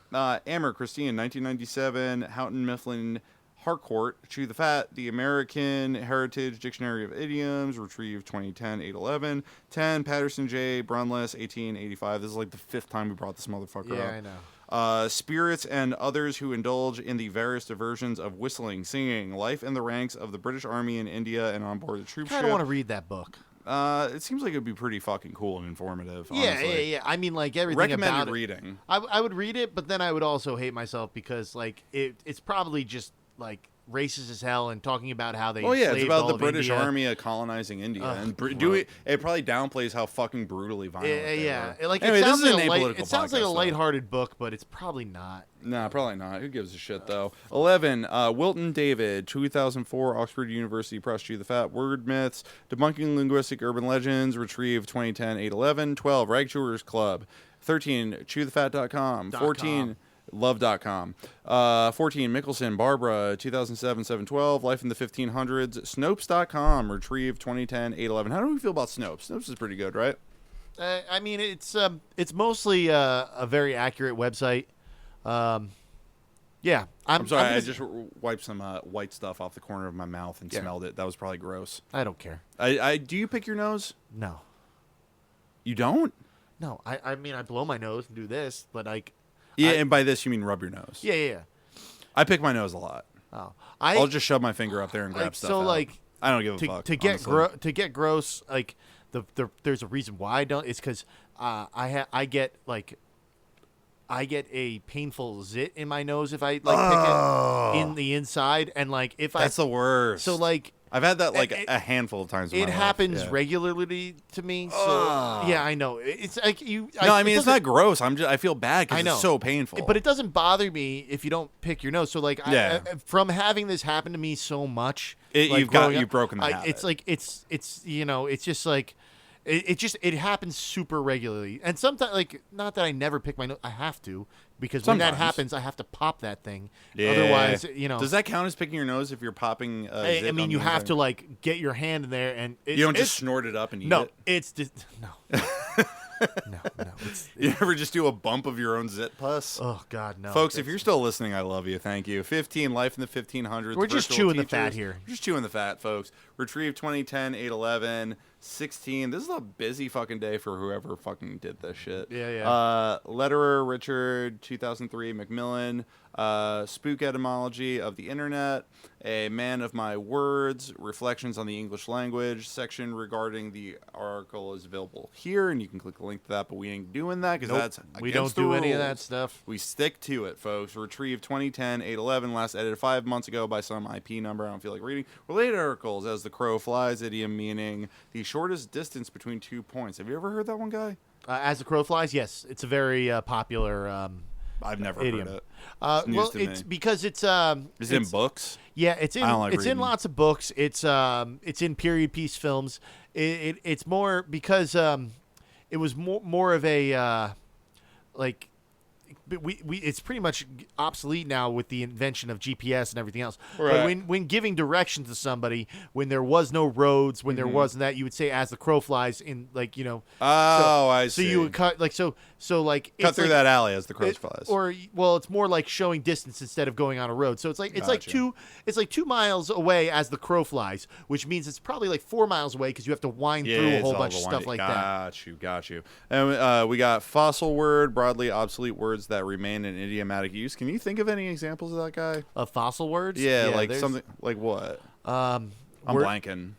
Amber, Christine, 1997, Houghton Mifflin Harcourt, Chew the Fat, The American Heritage Dictionary of Idioms, retrieved 2010, 811. 10, Patterson J. Brunless, 1885. This is like the 5th time we brought this motherfucker up. Yeah, I know. Spirits and others who indulge in the various diversions of whistling, singing, life in the ranks of the British Army in India and on board the troop ship. I don't want to read that book. It seems like it would be pretty fucking cool and informative. Honestly. Yeah. I mean, like everything recommended about it. reading. I would read it, but then I would also hate myself because like it's probably just like racist as hell and talking about how they it's about all the of British India. Army colonizing India and it probably downplays how fucking brutally violent they were. Like anyway, it sounds this is like an a apolitical it sounds like a podcast, lighthearted book, but it's probably not. Nah, probably not. Who gives a shit, though? 11, Wilton David, 2004, Oxford University Press, Chew the Fat, Word Myths, Debunking Linguistic Urban Legends, retrieved 2010, 811. 12, Rag Chewers Club. 13, ChewTheFat.com. 14, Love.com. 14, Mickelson, Barbara, 2007, 712, Life in the 1500s. Snopes.com, retrieved 2010, 811. How do we feel about Snopes? Snopes is pretty good, right? I mean, it's mostly a very accurate website. Yeah, I'm sorry. I just wiped some white stuff off the corner of my mouth and smelled it. That was probably gross. I don't care. Do you pick your nose? No. You don't? No. I mean, I blow my nose and do this, but like. Yeah, and by this you mean rub your nose. Yeah. I pick my nose a lot. Oh, I'll just shove my finger up there and grab stuff. So out. like, I don't give a fuck. To get gross, like there's a reason why I don't. It's because I get a painful zit in my nose if I pick it in the inside, and like if that's the worst. So like I've had that like a handful of times. In my it life. happens regularly to me. So yeah, I know. It's like you. No, I mean it's not gross. I feel bad because it's so painful. But it doesn't bother me if you don't pick your nose. So like, from having this happen to me so much, you've broken the habit. It's like it's it's just like. It happens super regularly, and sometimes like not that I never pick my nose. I have to because when that happens, I have to pop that thing. Yeah. Otherwise, Does that count as picking your nose if you're popping? I mean, you have to like get your hand in there, and you don't just snort it up and eat it. It's just no. No. You ever just do a bump of your own zit pus? Oh God, no. Folks, if you're still listening, I love you. Thank you. 15 life in the 1500s. We're just chewing the fat here. We're just chewing the fat, folks. Retrieve 2010 811 16. This is a busy fucking day for whoever fucking did this shit. Yeah. Letterer Richard 2003 Macmillan. Spook etymology of the internet. A man of my words. Reflections on the English language. Section regarding the article is available here, and you can click the link to that. But we ain't doing that because that's we don't do any of that stuff. We stick to it, folks. Retrieve 2010 811. Last edited 5 months ago by some IP number. I don't feel like reading. Related articles as the crow flies. Idiom meaning the shortest distance between 2 points. Have you ever heard that one, Guy? As the crow flies, yes, it's a very popular. I've never idiom. heard it. Well, it's because it's Is it in books? Yeah, it's in reading. in lots of books. It's in period piece films. It's more because it was more of a like. But it's pretty much obsolete now with the invention of GPS and everything else. Right. But when giving directions to somebody, when there was no roads, when there wasn't that, you would say "as the crow flies" in like Oh, I see. So you would cut like so like cut through that alley as the crow flies. Or well, it's more like showing distance instead of going on a road. So it's like Gotcha. it's like 2 miles away as the crow flies, which means it's probably like 4 miles away because you have to wind through a whole bunch of stuff like that. Got you. And we got fossil word, broadly obsolete words that remain in idiomatic use. Can you think of any examples of that, Guy? Of fossil words? Yeah, like something like what? I'm blanking.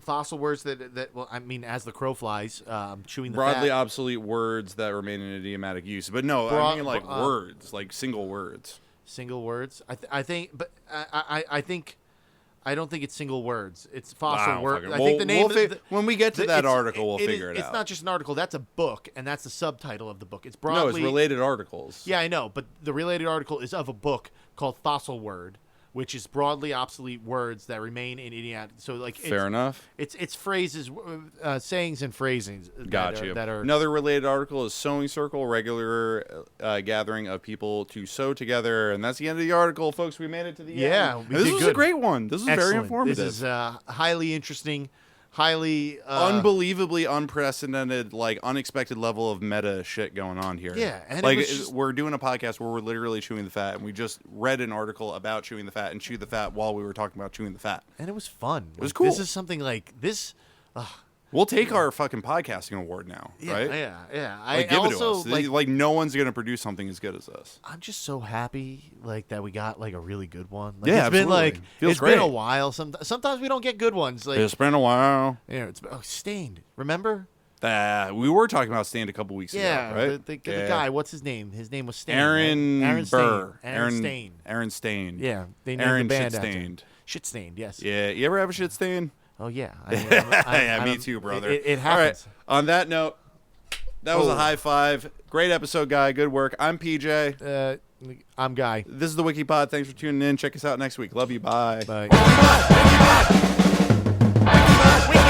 Fossil words that well, I mean, as the crow flies, chewing the broadly fat. obsolete words that remain in idiomatic use. But no, I mean like words, like single words. Single words. I think, but I think. I don't think it's single words. It's fossil words. I think the name. When we get to that article, we'll figure it out. It's not just an article. That's a book, and that's the subtitle of the book. It's broadly. No, it's related articles. Yeah, I know, but the related article is of a book called Fossil Word, which is broadly obsolete words that remain in idiomatic. So, like, fair enough. It's phrases, sayings, and phrasings. Got you. That are another related article is sewing circle, regular gathering of people to sew together, and that's the end of the article, folks. We made it to the end. Yeah, this was a great one. This was very informative. This is highly interesting. Highly unbelievably unprecedented, like unexpected level of meta shit going on here. Yeah, and like we're doing a podcast where we're literally chewing the fat, and we just read an article about chewing the fat and chewed the fat while we were talking about chewing the fat, and it was fun. It was cool. This is something like this. We'll take our fucking podcasting award now, right? Yeah. Like, give it to us. Like no one's gonna produce something as good as us. I'm just so happy, like that we got like a really good one. Like, yeah, it's been like Feels great. Been a while. Sometimes we don't get good ones. Like it's been a while. Yeah, it's Stained. Remember? We were talking about Stained a couple weeks ago, right? The guy. What's his name? His name was Stained. Aaron Burr. Aaron Stained. Aaron Stained. Yeah, they named Aaron the band Shit Stained. Shit Stained. Yes. Yeah. You ever have a shit stain? Oh yeah. Yeah, me too, brother. It happens. All right. On that note, that was a high five. Great episode, Guy. Good work. I'm PJ. I'm Guy. This is the WikiPod. Thanks for tuning in. Check us out next week. Love you. Bye. Bye. Wiki Pod!